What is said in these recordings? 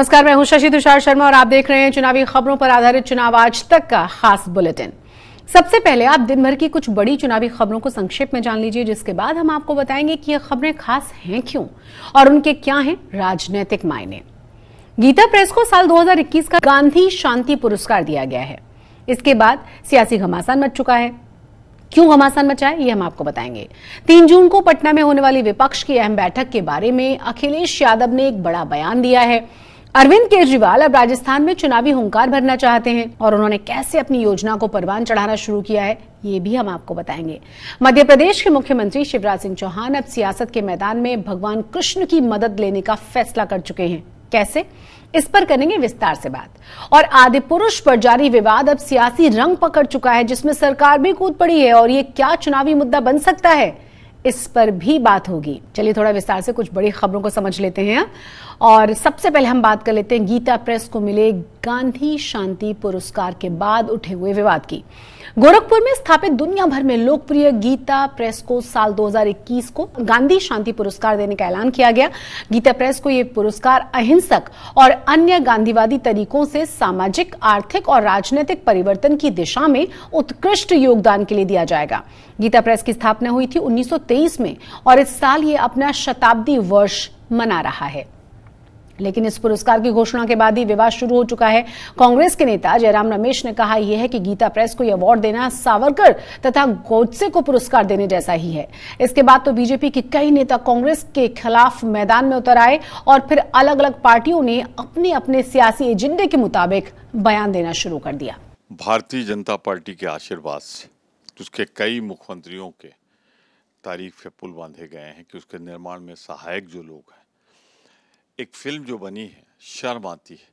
नमस्कार, मैं हूं शशि तुषार शर्मा और आप देख रहे हैं चुनावी खबरों पर आधारित चुनाव आज तक का खास बुलेटिन। सबसे पहले आप दिन भर की कुछ बड़ी चुनावी खबरों को संक्षेप में जान लीजिए, जिसके बाद हम आपको बताएंगे कि ये खबरें खास हैं क्यों और उनके क्या हैं राजनीतिक मायने। गीता प्रेस को साल 2021 का गांधी शांति पुरस्कार दिया गया है। इसके बाद सियासी घमासान मच चुका है। क्यों घमासान मचा है, ये हम आपको बताएंगे। 3 जून को पटना में होने वाली विपक्ष की अहम बैठक के बारे में अखिलेश यादव ने एक बड़ा बयान दिया है। अरविंद केजरीवाल अब राजस्थान में चुनावी हुंकार भरना चाहते हैं और उन्होंने कैसे अपनी योजना को परवान चढ़ाना शुरू किया है, ये भी हम आपको बताएंगे। मध्य प्रदेश के मुख्यमंत्री शिवराज सिंह चौहान अब सियासत के मैदान में भगवान कृष्ण की मदद लेने का फैसला कर चुके हैं। कैसे, इस पर करेंगे विस्तार से बात। और आदि पुरुष पर जारी विवाद अब सियासी रंग पकड़ चुका है, जिसमें सरकार भी कूद पड़ी है और ये क्या चुनावी मुद्दा बन सकता है, इस पर भी बात होगी। चलिए थोड़ा विस्तार से कुछ बड़ी खबरों को समझ लेते हैं। और सबसे पहले हम बात कर लेते हैं गीता प्रेस को मिले गांधी शांति पुरस्कार के बाद उठे हुए विवाद की। गोरखपुर में स्थापित दुनिया भर में लोकप्रिय गीता प्रेस को साल 2021 को गांधी शांति पुरस्कार देने का ऐलान किया गया। गीता प्रेस को यह पुरस्कार अहिंसक और अन्य गांधीवादी तरीकों से सामाजिक, आर्थिक और राजनीतिक परिवर्तन की दिशा में उत्कृष्ट योगदान के लिए दिया जाएगा। गीता प्रेस की स्थापना हुई थी 1923 में और इस साल ये अपना शताब्दी वर्ष मना रहा है। लेकिन इस पुरस्कार की घोषणा के बाद ही विवाद शुरू हो चुका है। कांग्रेस के नेता जयराम रमेश ने कहा यह है कि गीता प्रेस को यह अवार्ड देना सावरकर तथा गोडसे को पुरस्कार देने जैसा ही है। इसके बाद तो बीजेपी के कई नेता कांग्रेस के खिलाफ मैदान में उतर आए और फिर अलग अलग पार्टियों ने अपने अपने सियासी एजेंडे के मुताबिक बयान देना शुरू कर दिया। भारतीय जनता पार्टी के आशीर्वाद से उसके कई मुख्यमंत्रियों के तारीफ के पुल बांधे गए हैं कि उसके निर्माण में सहायक जो लोग हैं। एक फिल्म जो बनी है, शर्म आती है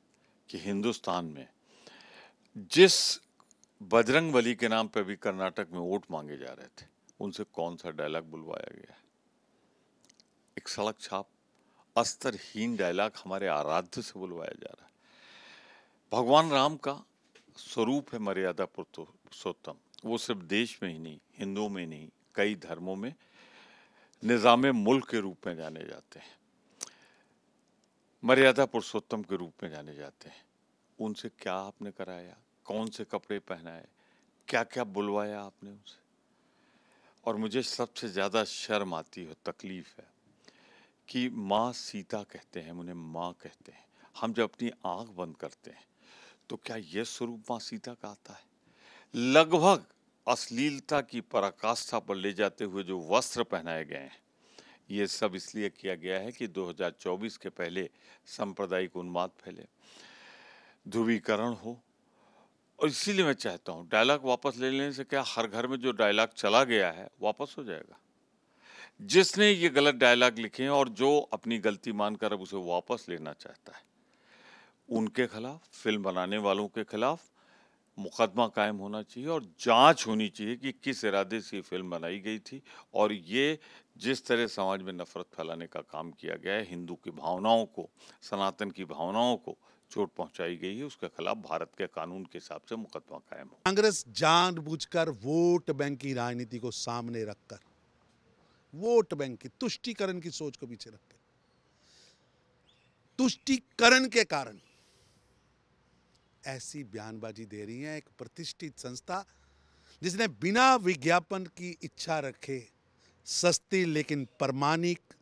कि हिंदुस्तान में जिस बजरंगबली के नाम पे भी कर्नाटक में वोट मांगे जा रहे थे, उनसे कौन सा डायलॉग बुलवाया गया है। एक सड़क छाप अस्तरहीन डायलॉग हमारे आराध्य से बुलवाया जा रहा है। भगवान राम का स्वरूप है मर्यादा पुरुषोत्तम। वो सिर्फ देश में ही नहीं, हिंदुओं में नहीं, कई धर्मों में निजामे मुल्क के रूप में जाने जाते हैं, मर्यादा पुरुषोत्तम के रूप में जाने जाते हैं। उनसे क्या आपने कराया, कौन से कपड़े पहनाए, क्या क्या बुलवाया आपने उनसे। और मुझे सबसे ज़्यादा शर्म आती है, तकलीफ है कि माँ सीता कहते हैं, उन्हें माँ कहते हैं। हम जब अपनी आंख बंद करते हैं तो क्या यह स्वरूप माँ सीता का आता है। लगभग अश्लीलता की पराकाष्ठा पर ले जाते हुए जो वस्त्र पहनाए गए हैं, ये सब इसलिए किया गया है कि 2024 के पहले सांप्रदायिक उन्माद फैले, ध्रुवीकरण हो। और इसीलिए मैं चाहता हूँ डायलॉग वापस ले लेने से क्या, हर घर में जो डायलॉग चला गया है वापस हो जाएगा। जिसने ये गलत डायलॉग लिखे हैं और जो अपनी गलती मानकर अब उसे वापस लेना चाहता है, उनके खिलाफ, फिल्म बनाने वालों के खिलाफ मुकदमा कायम होना चाहिए और जांच होनी चाहिए कि किस इरादे से ये फिल्म बनाई गई थी। और ये जिस तरह समाज में नफरत फैलाने का काम किया गया है, हिंदू की भावनाओं को, सनातन की भावनाओं को चोट पहुंचाई गई है, उसके खिलाफ भारत के कानून के हिसाब से मुकदमा कायम हो। कांग्रेस जानबूझकर वोट बैंक की राजनीति को सामने रखकर, वोट बैंक की तुष्टीकरण की सोच को पीछे रखकर, तुष्टीकरण के कारण ऐसी बयानबाजी दे रही है। एक प्रतिष्ठित संस्था जिसने बिना विज्ञापन की इच्छा रखे सस्ती लेकिन प्रामाणिक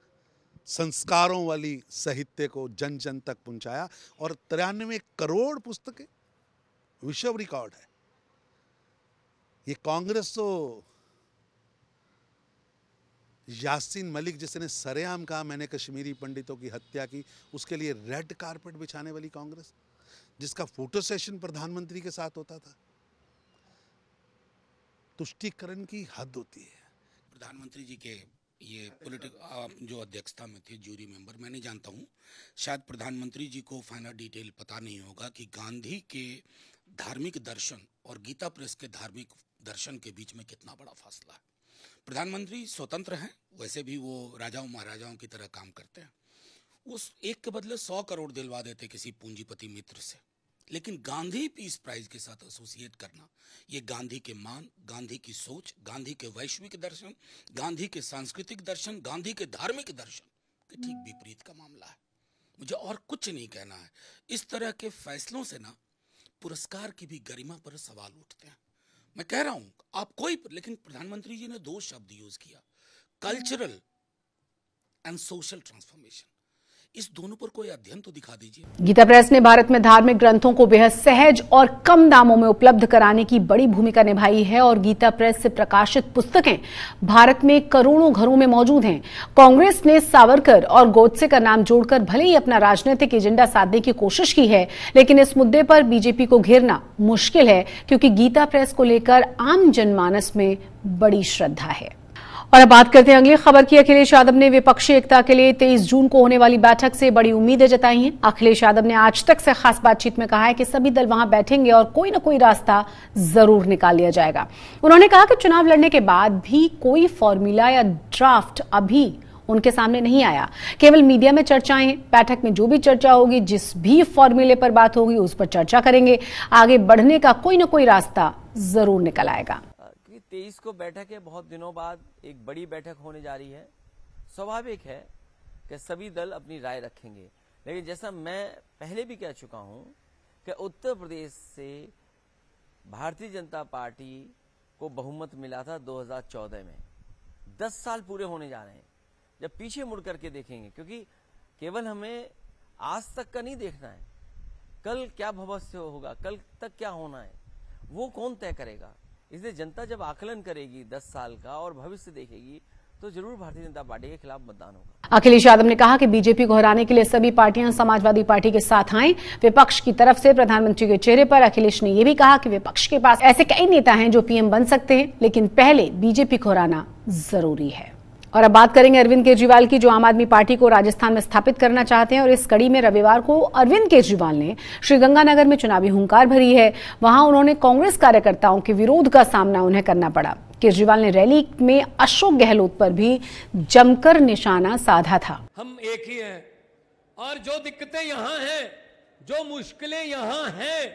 संस्कारों वाली साहित्य को जन जन तक पहुंचाया और 93 करोड़ पुस्तकें, विश्व रिकॉर्ड है। ये कांग्रेस तो यासीन मलिक जिसने सरेआम कहा मैंने कश्मीरी पंडितों की हत्या की, उसके लिए रेड कारपेट बिछाने वाली कांग्रेस, जिसका फोटो सेशन प्रधानमंत्री के साथ होता था। तुष्टीकरण की हद होती है। प्रधानमंत्री जी के ये जो अध्यक्षता में थे जूरी मेंबर, मैं नहीं जानता हूँ, शायद प्रधानमंत्री जी को फाइनल डिटेल पता नहीं होगा कि गांधी के धार्मिक दर्शन और गीता प्रेस के धार्मिक दर्शन के बीच में कितना बड़ा फासला है। प्रधानमंत्री स्वतंत्र हैं, वैसे भी वो राजाओं महाराजाओं की तरह काम करते हैं। उस एक के बदले 100 करोड़ दिलवा देते किसी पूंजीपति मित्र से, लेकिन गांधी पीस प्राइज के साथ एसोसिएट करना, ये गांधी के मान, गांधी की सोच, गांधी के वैश्विक दर्शन, गांधी के सांस्कृतिक दर्शन, गांधी के धार्मिक दर्शन के ठीक विपरीत का मामला है। मुझे और कुछ नहीं कहना है। इस तरह के फैसलों से ना पुरस्कार की भी गरिमा पर सवाल उठते हैं। मैं कह रहा हूं आप कोई, लेकिन प्रधानमंत्री जी ने 2 शब्द यूज किया, कल्चरल एंड सोशल ट्रांसफॉर्मेशन। इस दोनों पर कोई अध्ययन तो दिखा दीजिए। गीता प्रेस ने भारत में धार्मिक ग्रंथों को बेहद सहज और कम दामों में उपलब्ध कराने की बड़ी भूमिका निभाई है और गीता प्रेस से प्रकाशित पुस्तकें भारत में करोड़ों घरों में मौजूद हैं। कांग्रेस ने सावरकर और गोडसे का नाम जोड़कर भले ही अपना राजनीतिक एजेंडा साधने की कोशिश की है, लेकिन इस मुद्दे पर बीजेपी को घेरना मुश्किल है, क्योंकि गीता प्रेस को लेकर आम जनमानस में बड़ी श्रद्धा है। और अब बात करते हैं अगली खबर की। अखिलेश यादव ने विपक्षी एकता के लिए 23 जून को होने वाली बैठक से बड़ी उम्मीदें जताई हैं। अखिलेश यादव ने आज तक से खास बातचीत में कहा है कि सभी दल वहां बैठेंगे और कोई न कोई रास्ता जरूर निकाल लिया जाएगा। उन्होंने कहा कि चुनाव लड़ने के बाद भी कोई फॉर्मूला या ड्राफ्ट अभी उनके सामने नहीं आया, केवल मीडिया में चर्चाएं हैं। बैठक में जो भी चर्चा होगी, जिस भी फॉर्मूले पर बात होगी, उस पर चर्चा करेंगे। आगे बढ़ने का कोई न कोई रास्ता जरूर निकल आएगा। 23 को बैठक है, बहुत दिनों बाद एक बड़ी बैठक होने जा रही है। स्वाभाविक है कि सभी दल अपनी राय रखेंगे, लेकिन जैसा मैं पहले भी कह चुका हूं कि उत्तर प्रदेश से भारतीय जनता पार्टी को बहुमत मिला था 2014 में। 10 साल पूरे होने जा रहे हैं। जब पीछे मुड़ करके देखेंगे, क्योंकि केवल हमें आज तक का नहीं देखना है, कल क्या भविष्य होगा, कल तक क्या होना है, वो कौन तय करेगा। इसलिए जनता जब आकलन करेगी 10 साल का और भविष्य देखेगी, तो जरूर भारतीय जनता पार्टी के खिलाफ मतदान होगा। अखिलेश यादव ने कहा कि बीजेपी को हराने के लिए सभी पार्टियां समाजवादी पार्टी के साथ आएं। विपक्ष की तरफ से प्रधानमंत्री के चेहरे पर अखिलेश ने यह भी कहा कि विपक्ष के पास ऐसे कई नेता हैं जो पीएम बन सकते हैं, लेकिन पहले बीजेपी को हराना जरूरी है। और अब बात करेंगे अरविंद केजरीवाल की, जो आम आदमी पार्टी को राजस्थान में स्थापित करना चाहते हैं। और इस कड़ी में रविवार को अरविंद केजरीवाल ने श्रीगंगानगर में चुनावी हुंकार भरी है। वहां उन्होंने कांग्रेस कार्यकर्ताओं के विरोध का सामना उन्हें करना पड़ा। केजरीवाल ने रैली में अशोक गहलोत पर भी जमकर निशाना साधा था। हम एक ही हैं, और जो दिक्कतें यहाँ हैं, जो मुश्किलें यहाँ हैं,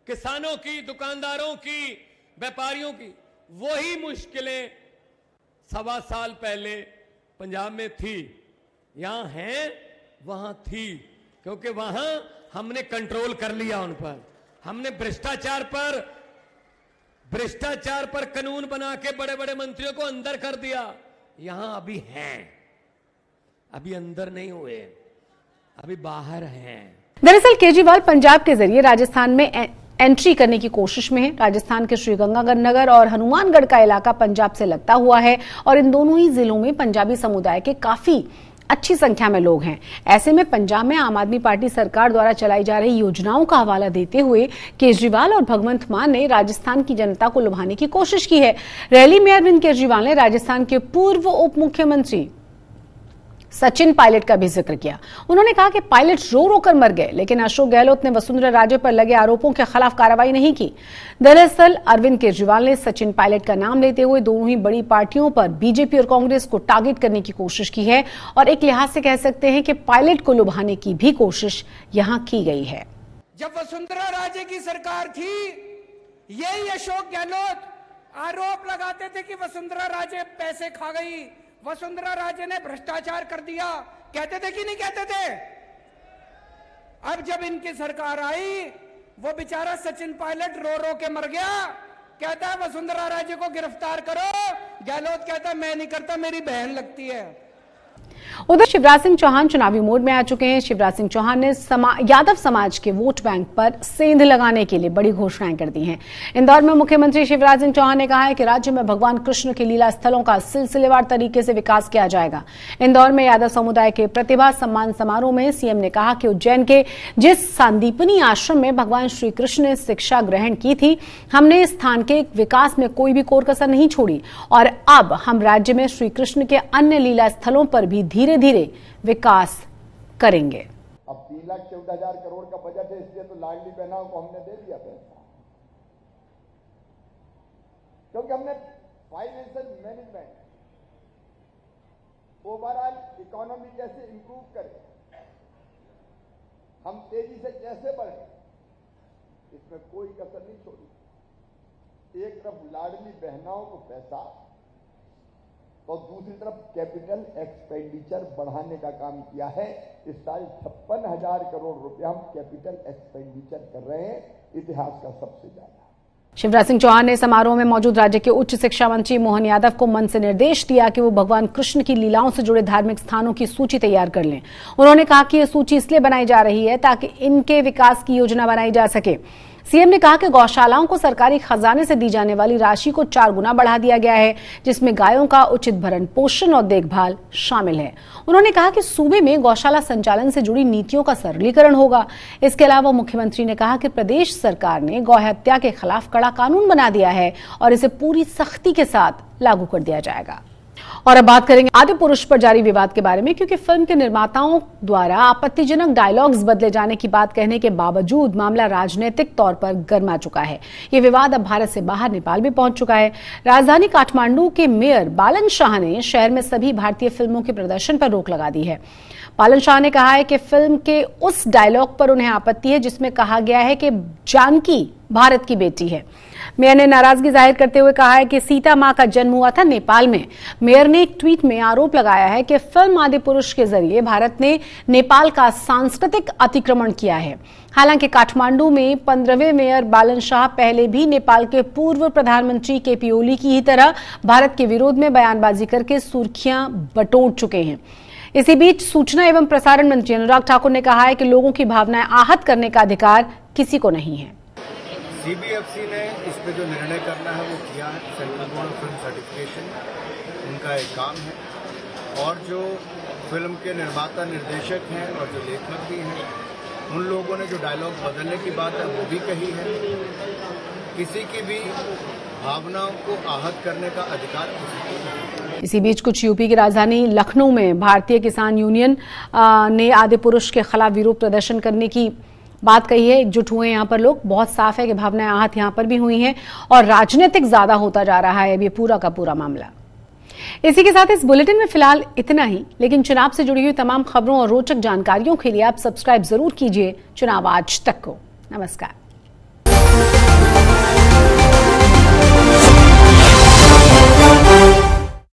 किसानों की, दुकानदारों की, व्यापारियों की, वही मुश्किलें 1.25 साल पहले पंजाब में थी, यहां हैं, वहां थी, क्योंकि वहां हमने कंट्रोल कर लिया उन पर। हमने भ्रष्टाचार पर कानून बना के बड़े बड़े मंत्रियों को अंदर कर दिया। यहां अभी हैं, अभी अंदर नहीं हुए, अभी बाहर हैं। दरअसल केजरीवाल पंजाब के जरिए राजस्थान में एंट्री करने की कोशिश में है। राजस्थान के श्रीगंगानगर और हनुमानगढ़ का इलाका पंजाब से लगता हुआ है और इन दोनों ही जिलों में पंजाबी समुदाय के काफी अच्छी संख्या में लोग हैं। ऐसे में पंजाब में आम आदमी पार्टी सरकार द्वारा चलाई जा रही योजनाओं का हवाला देते हुए केजरीवाल और भगवंत मान ने राजस्थान की जनता को लुभाने की कोशिश की है। रैली में अरविंद केजरीवाल ने राजस्थान के पूर्व उप मुख्यमंत्री सचिन पायलट का भी जिक्र किया। उन्होंने कहा कि पायलट रो रो कर मर गए, लेकिन अशोक गहलोत ने वसुंधरा राजे पर लगे आरोपों के खिलाफ कार्रवाई नहीं की। दरअसल अरविंद केजरीवाल ने सचिन पायलट का नाम लेते हुए दोनों ही बड़ी पार्टियों पर बीजेपी और कांग्रेस को टारगेट करने की कोशिश की है और एक लिहाज से कह सकते हैं कि पायलट को लुभाने की भी कोशिश यहां की गई है। जब वसुंधरा राजे की सरकार थी, यही अशोक गहलोत आरोप लगाते थे कि वसुंधरा राजे पैसे खा गई, वसुंधरा राजे ने भ्रष्टाचार कर दिया, कहते थे कि नहीं कहते थे। अब जब इनकी सरकार आई, वो बेचारा सचिन पायलट रो रो के मर गया, कहता है वसुंधरा राजे को गिरफ्तार करो। गहलोत कहता है मैं नहीं करता, मेरी बहन लगती है। उधर शिवराज सिंह चौहान चुनावी मोड में आ चुके हैं। शिवराज सिंह चौहान ने यादव समाज के वोट बैंक पर सेंध लगाने के लिए बड़ी घोषणाएं कर दी हैं। इंदौर में मुख्यमंत्री शिवराज सिंह चौहान ने कहा है कि राज्य में भगवान कृष्ण के लीला स्थलों का सिलसिलेवार तरीके से विकास किया जाएगा। इंदौर में यादव समुदाय के प्रतिभा सम्मान समारोह में सीएम ने कहा कि उज्जैन के जिस सांदीपनी आश्रम में भगवान श्री कृष्ण ने शिक्षा ग्रहण की थी, हमने इस स्थान के विकास में कोई भी कोर कसर नहीं छोड़ी और अब हम राज्य में श्री कृष्ण के अन्य लीला स्थलों पर भी धीरे धीरे विकास करेंगे। अब 3,14,000 करोड़ का बजट है, इसलिए तो लाडली बहनों को हमने दे दिया पैसा, क्योंकि हमने फाइनेंशियल मैनेजमेंट, ओवरऑल इकोनॉमी कैसे इंप्रूव करें, हम तेजी से कैसे बढ़े, इसमें कोई कसर नहीं छोड़ी। एक तरफ लाडली बहनों को पैसा तो दूसरी तरफ कैपिटल एक्सपेंडिचर बढ़ाने का काम किया है। इस साल 56,000 करोड़ रुपया हम कैपिटल एक्सपेंडिचर कर रहे हैं, इतिहास का सबसे ज्यादा। शिवराज सिंह चौहान ने समारोह में मौजूद राज्य के उच्च शिक्षा मंत्री मोहन यादव को मंच से निर्देश दिया कि वो भगवान कृष्ण की लीलाओं से जुड़े धार्मिक स्थानों की सूची तैयार कर लें। उन्होंने कहा कि यह सूची इसलिए बनाई जा रही है ताकि इनके विकास की योजना बनाई जा सके। सीएम ने कहा कि गौशालाओं को सरकारी खजाने से दी जाने वाली राशि को 4 गुना बढ़ा दिया गया है, जिसमें गायों का उचित भरण पोषण और देखभाल शामिल है। उन्होंने कहा कि सूबे में गौशाला संचालन से जुड़ी नीतियों का सरलीकरण होगा। इसके अलावा मुख्यमंत्री ने कहा कि प्रदेश सरकार ने गौ हत्या के खिलाफ कड़ा कानून बना दिया है और इसे पूरी सख्ती के साथ लागू कर दिया जाएगा। और अब बात करेंगे आदि पुरुष पर जारी विवाद के बारे में, क्योंकि फिल्म के निर्माताओं द्वारा आपत्तिजनक डायलॉग्स बदले जाने की बात कहने के बावजूद मामला राजनीतिक तौर पर गर्मा चुका है। ये विवाद अब भारत से बाहर नेपाल भी पहुंच चुका है। राजधानी काठमांडू के मेयर बालन शाह ने शहर में सभी भारतीय फिल्मों के प्रदर्शन पर रोक लगा दी है। बालन शाह ने कहा है कि फिल्म के उस डायलॉग पर उन्हें आपत्ति है जिसमें कहा गया है कि जानकी भारत की बेटी है। मेयर ने नाराजगी जाहिर करते हुए कहा है कि सीता मां का जन्म हुआ था नेपाल में। मेयर ने एक ट्वीट में आरोप लगाया है कि फिल्म आदि पुरुष के जरिए भारत ने नेपाल का सांस्कृतिक अतिक्रमण किया है। हालांकि काठमांडू में 15वें मेयर बालन शाह पहले भी नेपाल के पूर्व प्रधानमंत्री केपी ओली की ही तरह भारत के विरोध में बयानबाजी करके सुर्खियां बटोर चुके हैं। इसी बीच सूचना एवं प्रसारण मंत्री अनुराग ठाकुर ने कहा है कि लोगों की भावनाएं आहत करने का अधिकार किसी को नहीं है। सीबीएफसी ने इस पे जो निर्णय करना है वो किया है। Central board of film certification उनका एक काम है, और जो फिल्म के निर्माता निर्देशक हैं और जो लेखक भी हैं, उन लोगों ने जो डायलॉग बदलने की बात है वो भी कही है। किसी की भी भावनाओं को आहत करने का अधिकार किसी को नहीं। इसी बीच कुछ यूपी की राजधानी लखनऊ में भारतीय किसान यूनियन ने आदि पुरुष के खिलाफ विरोध प्रदर्शन करने की बात कही है। एकजुट हुए यहाँ पर लोग। बहुत साफ है कि भावनाएं आहत यहाँ पर भी हुई हैं और राजनीतिक ज्यादा होता जा रहा है अब ये पूरा का पूरा मामला। इसी के साथ इस बुलेटिन में फिलहाल इतना ही, लेकिन चुनाव से जुड़ी हुई तमाम खबरों और रोचक जानकारियों के लिए आप सब्सक्राइब जरूर कीजिए चुनाव आज तक को। नमस्कार।